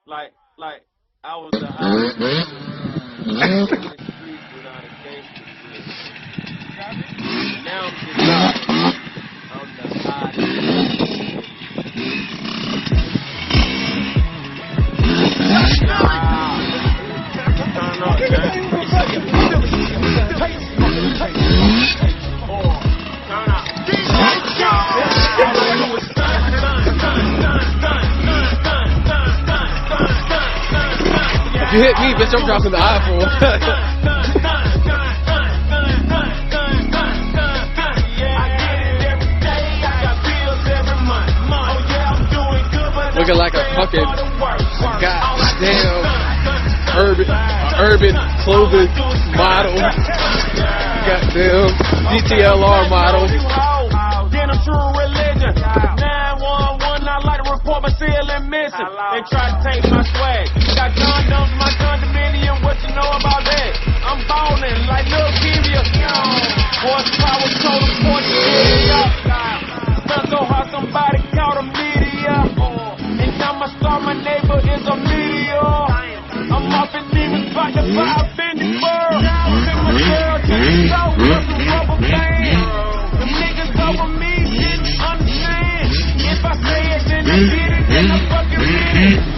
Like I was the hottest in the streets without a gangster shit. Now I'm just I'm the hottest. If you hit me, bitch, I'm dropping the iPhone. Looking like a fucking goddamn urban clothing model. Goddamn DTLR model. Then a true religion. 911, I like to report my ceiling missing. They try to take my swag. Got condoms, my condominium. What you know about that? I'm ballin' like Lil Kivia. Horsepower, total point, stunt so hard somebody caught a meteor. And now my star, my neighbor is a meteor. I'm off in demons, about to buy a Fendi bird. Send my girl to the south with some rubber band. The niggas over me didn't understand. If I say it, then I get it, then I fucking get it.